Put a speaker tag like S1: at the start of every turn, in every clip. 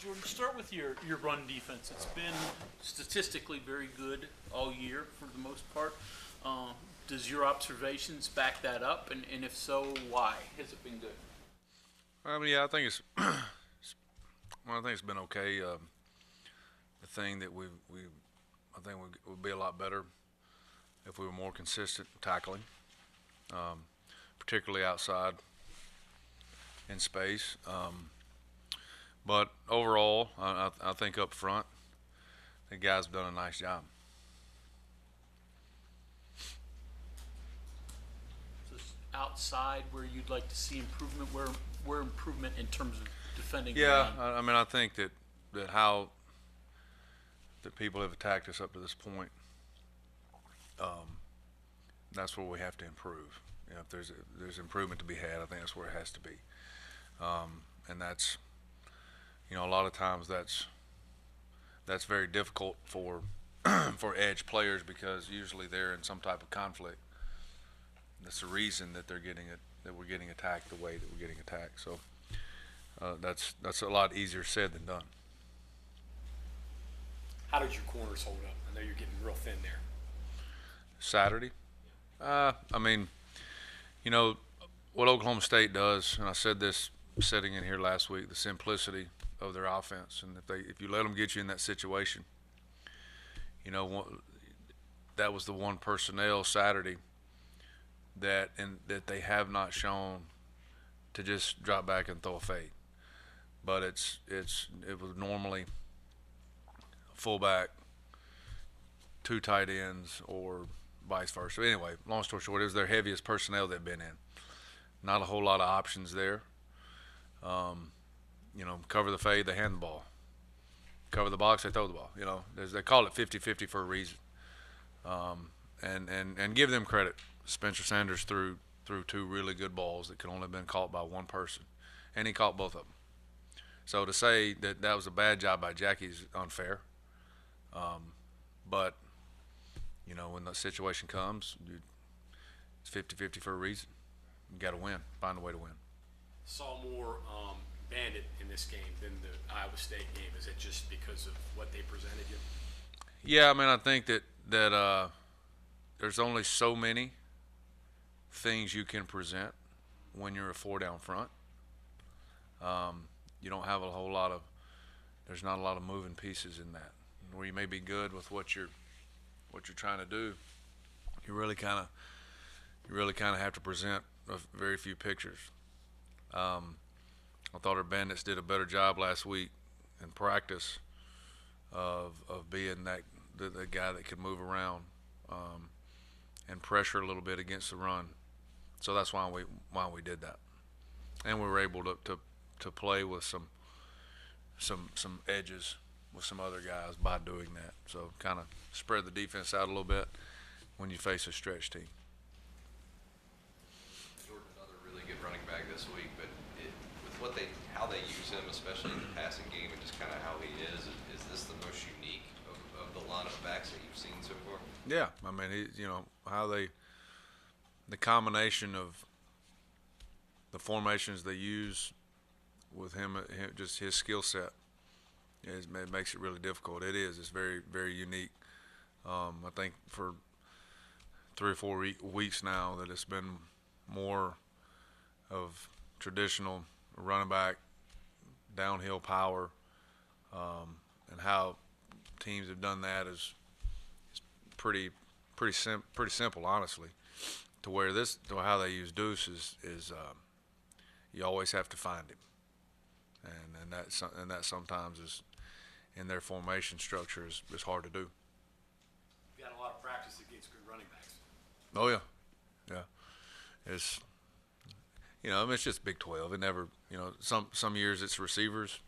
S1: Jordan, start with your run defense. It's been statistically very good all year for the most part. Does your observations back that up? And if so, why has it been good?
S2: Yeah, I think it's well, I think it's been okay. The thing that I think we would be a lot better if we were more consistent tackling, um, particularly outside in space. But overall, I think up front, the guys have done a nice job.
S1: Just outside where you'd like to see improvement, where improvement in terms of defending the
S2: Yeah,
S1: run?
S2: I mean, I think that how that people have attacked us up to this point, um, that's where we have to improve. You know, if there's improvement to be had, I think that's where it has to be. And that's, a lot of times that's very difficult for for edge players because usually they're in some type of conflict. That's the reason that we're getting attacked the way that we're getting attacked. So that's a lot easier said than done.
S3: How did your corners hold up? I know you're getting real thin there.
S2: Saturday, I mean, you know what Oklahoma State does, and I said this sitting in here last week, the simplicity of their offense, and if you let them get you in that situation, that was the one personnel Saturday that they have not shown to just drop back and throw a fade, but it was normally fullback, two tight ends, or vice versa. Anyway, long story short, it was their heaviest personnel they've been in. Not a whole lot of options there. Cover the fade, they hand the ball. Cover the box, they throw the ball. They call it 50-50 for a reason. And give them credit. Spencer Sanders threw two really good balls that could only have been caught by one person, and he caught both of them. So to say that was a bad job by Jackie is unfair. But when the situation comes, it's 50-50 for a reason. You got to win. Find a way to win.
S3: Saw more Bandit in this game than the Iowa State game. Is it just because of what they presented you?
S2: Yeah, I mean, I think that there's only so many things you can present when you're a four down front. You don't have a whole lot of. There's not a lot of moving pieces in that. Where you may be good with what you're trying to do, you really kind of have to present very few pictures. I thought our bandits did a better job last week in practice of being the guy that could move around and pressure a little bit against the run. So that's why we did that, and we were able to play with some edges with some other guys by doing that. So kind of spread the defense out a little bit when you face a stretch team.
S4: Jordan, another really good running back this week, but with how they use him, especially in the passing game, and just kind of how he is this the most unique of the line of backs that you've seen so far?
S2: Yeah, I mean, how the combination of the formations they use with him just his skill set. It makes it really difficult. It's very, very unique. I think for 3 or 4 weeks now that it's been more of traditional running back, downhill power, and how teams have done that is pretty simple, honestly. To how they use Deuce is you always have to find him, and that sometimes is in their formation structure is hard to do.
S3: You got a lot of practice against good running backs.
S2: Oh yeah. It's I mean, it's just Big 12. It never some years it's receivers,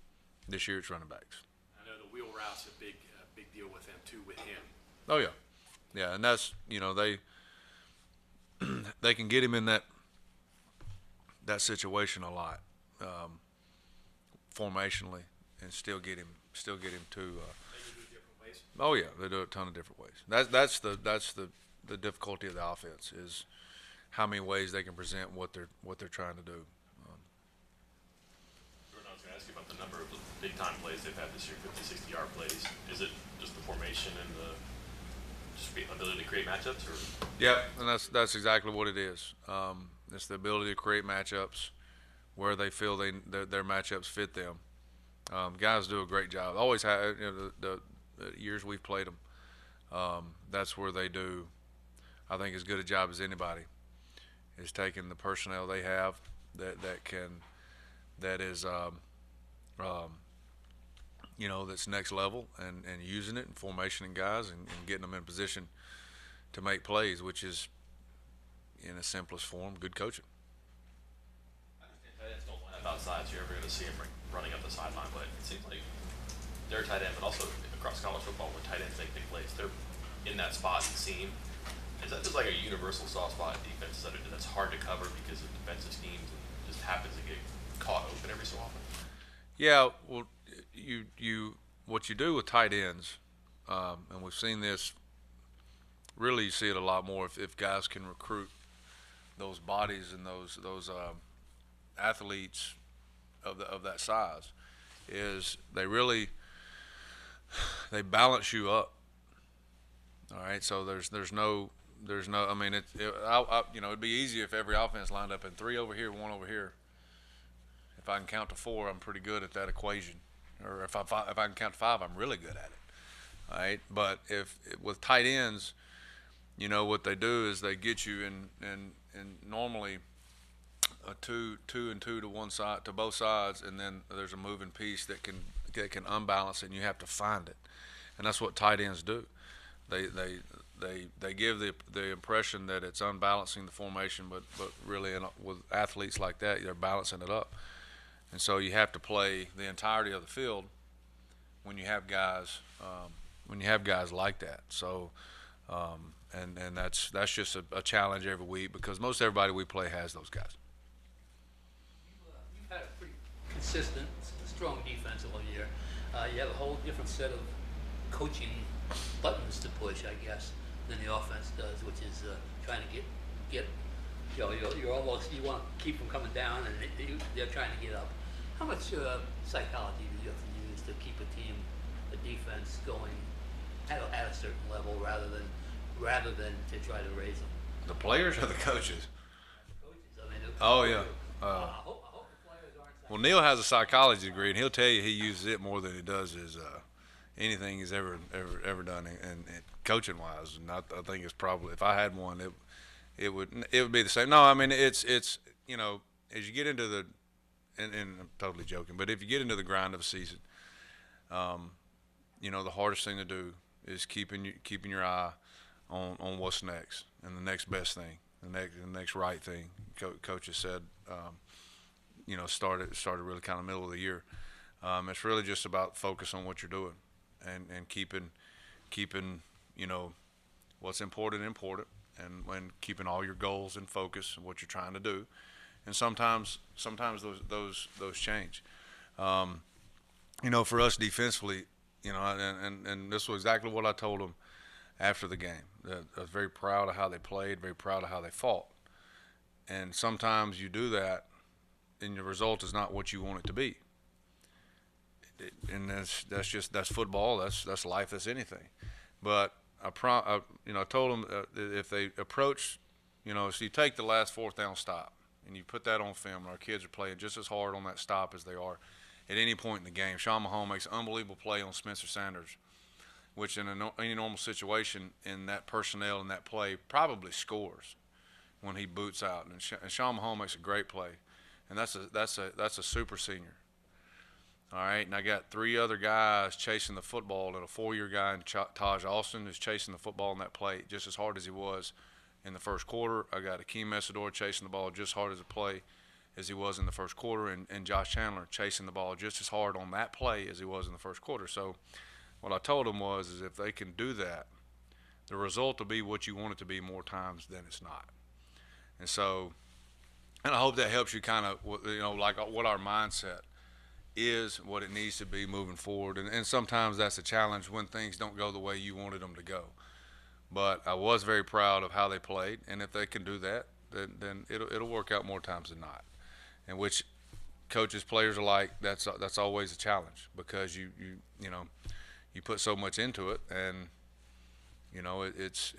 S2: this year it's running backs.
S3: I know the wheel route's a big deal with them too. With him.
S2: Oh yeah, and that's they can get him in that situation a lot, formationally, and still get him to.
S3: They can do it different ways.
S2: Oh yeah, they do it a ton of different ways. That's the difficulty of the offense is how many ways they can present what they're trying to do.
S5: Jordan, I was going to ask you about the number of big time plays they've had this year, 50, 60-yard plays. Is it just the formation and the ability to create matchups, or?
S2: Yeah, and that's exactly what it is. It's the ability to create matchups where they feel their matchups fit them. Guys do a great job. Always have, the years we've played them. That's where they do, I think, as good a job as anybody. Is taking the personnel they have that is that's next level, and using it in formation and guys and getting them in position to make plays, which is in its simplest form good coaching.
S5: I understand tight ends don't line up outside, so you're never going to see them running up the sideline, but it seems like they're tight end, but also across college football when tight ends make big plays, they're in that spot and seam. Is that just like a universal soft spot in defense that's hard to cover because of defensive schemes and just happens to get caught open every so often?
S2: Yeah, well, what you do with tight ends, and we've seen this. Really, you see it a lot more if guys can recruit those bodies and those athletes of that size, is they balance you up. All right, so there's no. I mean, it'd be easy if every offense lined up in 3 over here, 1 over here. If I can count to 4, I'm pretty good at that equation. Or if I can count to 5, I'm really good at it. All right, but if with tight ends, what they do is they get you in normally a 2 and 2 to one side, to both sides, and then there's a moving piece that can unbalance it, and you have to find it, and that's what tight ends do. They give the impression that it's unbalancing the formation, but really with athletes like that, they're balancing it up. And so you have to play the entirety of the field when you have guys like that. So and that's just a challenge every week, because most everybody we play has those guys.
S6: You've had a pretty consistent, strong defense all year. You have a whole different set of coaching buttons to push, I guess, than the offense does, which is trying to get you're almost, you want to keep them coming down, and they're trying to get up. How much psychology do you have to use to keep a defense going at a certain level rather than to try to raise them?
S2: The players or the coaches?
S6: The coaches, I mean.
S2: Oh yeah.
S6: I hope the players aren't.
S2: Well, Neil has a psychology degree, and he'll tell you he uses it more than he does his anything he's ever done, and coaching wise. And I think it's probably, if I had one, it would be the same. No, I mean it's as you get into the, and I'm totally joking, but if you get into the grind of a season, the hardest thing to do is keeping your eye on what's next, and the next best thing, the next right thing. Coach has said, started really kind of middle of the year. It's really just about focus on what you're doing, and keeping what's important, and when keeping all your goals in focus and what you're trying to do. And sometimes those change. For us defensively, and this was exactly what I told them after the game. That I was very proud of how they played, very proud of how they fought. And sometimes you do that, and the result is not what you want it to be. And that's football. That's life. That's anything. But I told them if they approach, so you take the last 4th down stop and you put that on film, and our kids are playing just as hard on that stop as they are at any point in the game. Sean Mahone makes an unbelievable play on Spencer Sanders, which in any normal situation in that personnel in that play probably scores when he boots out. And Sean Mahone makes a great play, and that's a super senior. All right, and I got 3 other guys chasing the football, and a 4-year guy, Taj Austin, is chasing the football in that play just as hard as he was in the first quarter. I got Akeem Messador chasing the ball just as hard as a play as he was in the first quarter, and Josh Chandler chasing the ball just as hard on that play as he was in the first quarter. So what I told them is if they can do that, the result will be what you want it to be more times than it's not. And so, and I hope that helps you kind of, like what our mindset is, what it needs to be moving forward. And sometimes that's a challenge when things don't go the way you wanted them to go. But I was very proud of how they played, and if they can do that, then it'll work out more times than not. And which coaches, players alike, that's always a challenge because you know you put so much into it, and you know it's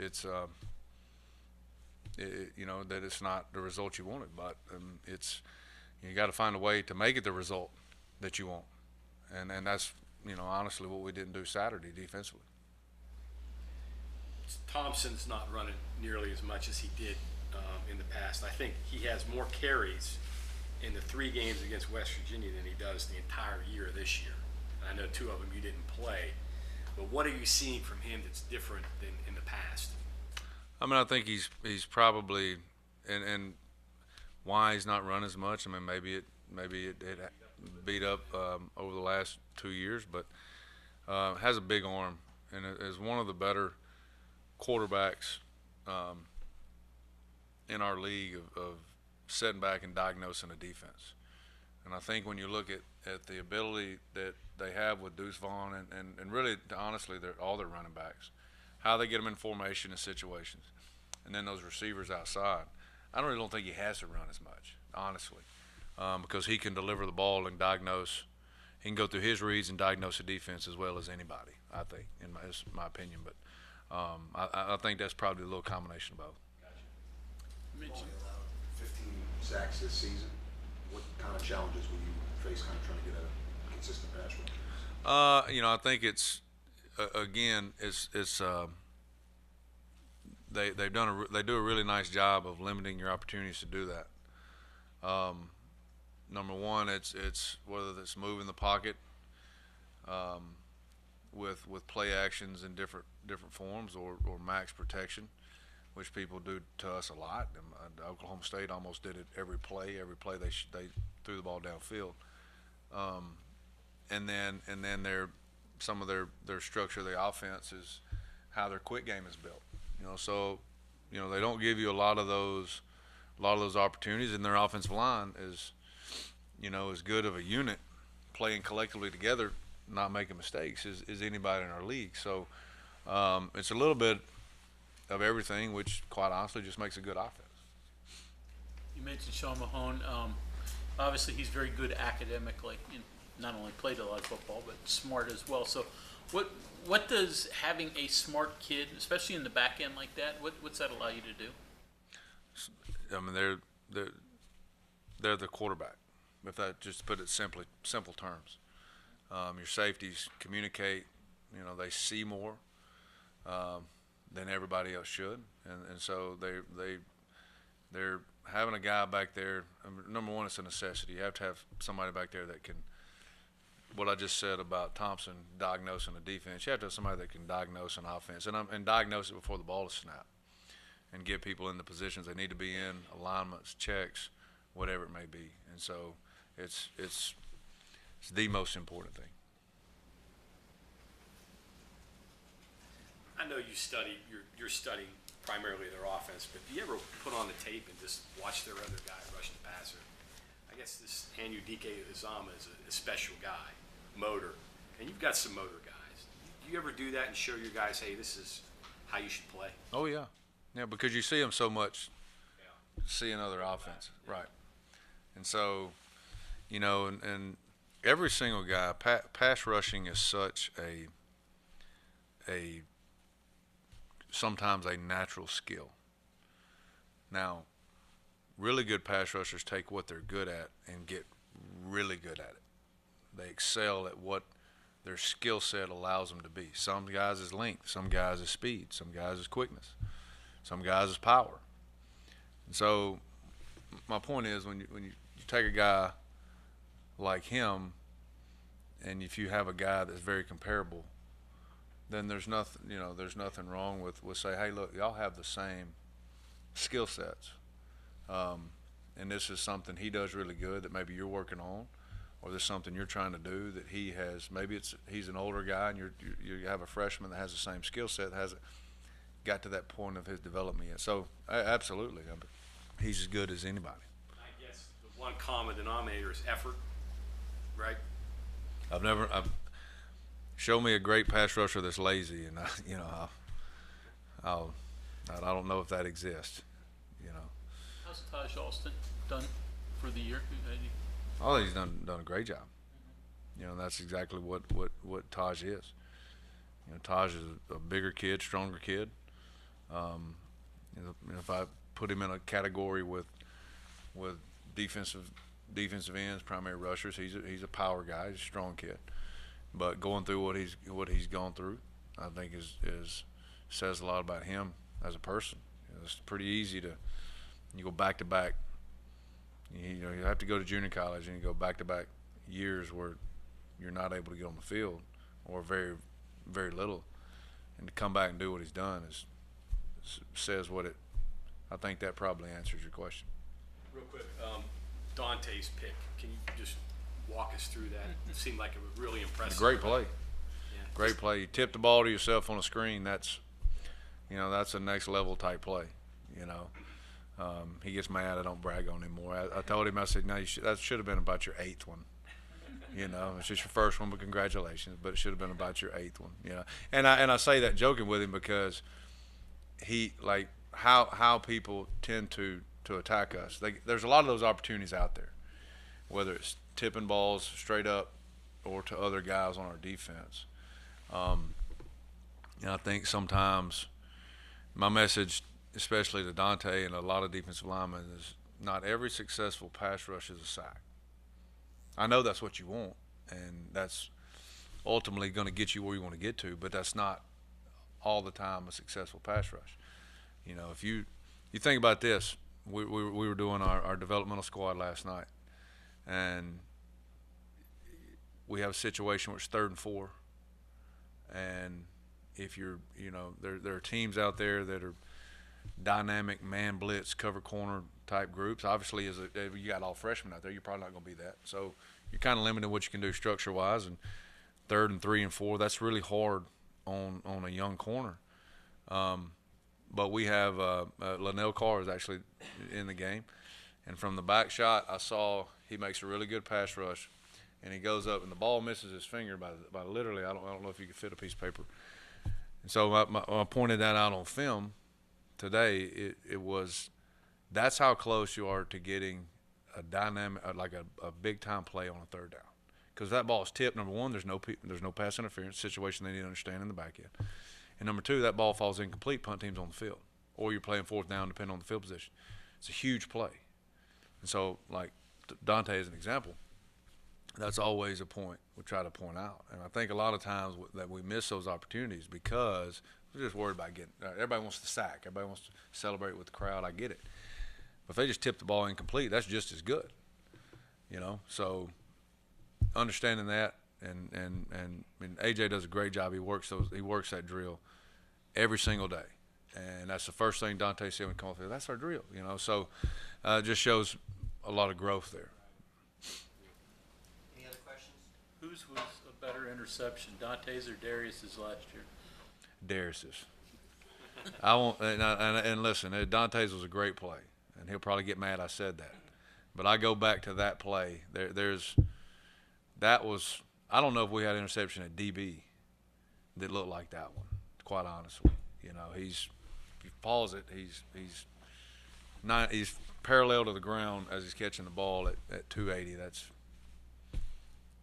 S2: you know that it's not the result you wanted, but it's you got to find a way to make it the result that you want, and that's you know honestly what we didn't do Saturday defensively.
S3: Thompson's not running nearly as much as he did in the past. I think he has more carries in the 3 games against West Virginia than he does the entire year this year. And I know 2 of them you didn't play, but what are you seeing from him that's different than in the past?
S2: I mean, I think he's probably and why he's not run as much. I mean, maybe it beat up over the last 2 years, but has a big arm and is one of the better quarterbacks in our league of setting back and diagnosing a defense. And I think when you look at the ability that they have with Deuce Vaughn and really, honestly, all their running backs, how they get them in formation and situations, and then those receivers outside, I really don't think he has to run as much, honestly, because he can deliver the ball and diagnose. He can go through his reads and diagnose a defense as well as anybody, I think, in my opinion. But I think that's probably a little combination of both.
S7: Only allowed 15 sacks this season. What kind of challenges will you face kind of trying to get a consistent pass rush?
S2: You know, I think it's again, it's they do a really nice job of limiting your opportunities to do that. Number one, it's whether it's moving the pocket with play actions in different forms or max protection, which people do to us a lot. Oklahoma State almost did it every play. Every play they threw the ball downfield, and then some of their structure of the offense is how their quick game is built. You know, so you know they don't give you a lot of those opportunities, and their offensive line is as good of a unit playing collectively together, not making mistakes as anybody in our league. So it's a little bit of everything, which quite honestly just makes a good offense.
S1: You mentioned Sean Mahone. Obviously, he's very good academically. Not only played a lot of football, but smart as well. So, what does having a smart kid, especially in the back end like that, what's that allow you to do?
S2: I mean, they're the quarterback. If I just put it simple terms, your safeties communicate. You know, they see more than everybody else should, and so they're having a guy back there. Number one, it's a necessity. You have to have somebody back there that can. What I just said about Thompson diagnosing a defense, you have to have somebody that can diagnose an offense and diagnose it before the ball is snapped, and get people in the positions they need to be in, alignments, checks, whatever it may be. And so it's the most important thing.
S3: I know you study, you're studying primarily their offense, but do you ever put on the tape and just watch their other guy rush the passer? I guess this Anu Dike Uzama is a special guy, motor, and you've got some motor guys. Do you ever do that and show your guys, hey, this is how you should play?
S2: Oh yeah, because you see them so much,
S3: Yeah.
S2: seeing other offense, right? And so, and every single guy, pass rushing is such a sometimes a natural skill. Now, really good pass rushers take what they're good at and get really good at it. They excel at what their skill set allows them to be. Some guys is length, some guys is speed, some guys is quickness, some guys is power. And so my point is when you take a guy like him, and if you have a guy that's very comparable, then there's nothing wrong with say, hey, look, y'all have the same skill sets, and this is something he does really good that maybe you're working on, or there's something you're trying to do that he has. Maybe he's an older guy, and you have a freshman that has the same skill set, that hasn't got to that point of his development yet. So absolutely, he's as good as anybody.
S3: I guess the one common denominator is effort, right?
S2: Show me a great pass rusher that's lazy, and I don't know if that exists.
S1: How's Taj Alston done for the year?
S2: I think he's done a great job. You know, that's exactly what Taj is. You know, Taj is a bigger kid, stronger kid. You know, if I put him in a category with defensive ends, primary rushers, he's a power guy. He's a strong kid. But going through what he's gone through, I think is says a lot about him as a person. You know, it's pretty easy to you go back to back. You know, you have to go to junior college and you go back to back years where you're not able to get on the field or very, very little, and to come back and do what he's done says what it. I think that probably answers your question.
S3: Real quick, Dante's pick. Can you just walk us through that? It seemed like a really impressive.
S2: A great play.
S3: Yeah.
S2: Great play. You tip the ball to yourself on a screen. That's a next level type play. You know, he gets mad. I don't brag on him more. I told him, I said, no, that should have been about your 8th one. You know, it's just your first one, but congratulations. But it should have been about your 8th one. You know, and I say that joking with him because he like how people tend to attack us. There's a lot of those opportunities out there, whether it's tipping balls straight up or to other guys on our defense. And I think sometimes my message, especially to Dante and a lot of defensive linemen, is not every successful pass rush is a sack. I know that's what you want, and that's ultimately going to get you where you want to get to, but that's not all the time a successful pass rush. You know, if you think about this, we were doing our developmental squad last night, and we have a situation where it's 3rd and 4, and if you're, you know, there are teams out there that are dynamic man blitz cover corner type groups. Obviously, you got all freshmen out there, you're probably not going to be that. So you're kind of limited what you can do structure wise. And 3rd and 3 and 4, that's really hard on a young corner. But we have Linnell Carr is actually in the game, and from the back shot, I saw he makes a really good pass rush, and he goes up and the ball misses his finger by literally I don't know if you could fit a piece of paper. And so I pointed that out on film today. It was that's how close you are to getting a dynamic like a big time play on a 3rd down, because that ball is tipped. Number one, there's no pass interference situation they need to understand in the back end. And number 2, that ball falls incomplete, punt team's on the field. Or you're playing 4th down depending on the field position. It's a huge play. And so, like Dante as an example, that's always a point we try to point out. And I think a lot of times that we miss those opportunities because we're just worried about getting everybody wants to sack. Everybody wants to celebrate with the crowd. I get it. But if they just tip the ball incomplete, that's just as good. You know? So understanding that, and AJ does a great job. He works that drill every single day, and that's the first thing Dante said when he called. That's our drill, you know. So it just shows a lot of growth there.
S8: Any other questions?
S1: Whose was a better interception, Dante's or Darius's last year?
S2: Darius's. I won't. And listen, Dante's was a great play, and he'll probably get mad I said that, but I go back to that play. That was. I don't know if we had an interception at DB that looked like that one, quite honestly. You know, if you pause it, he's parallel to the ground as he's catching the ball at 280. That's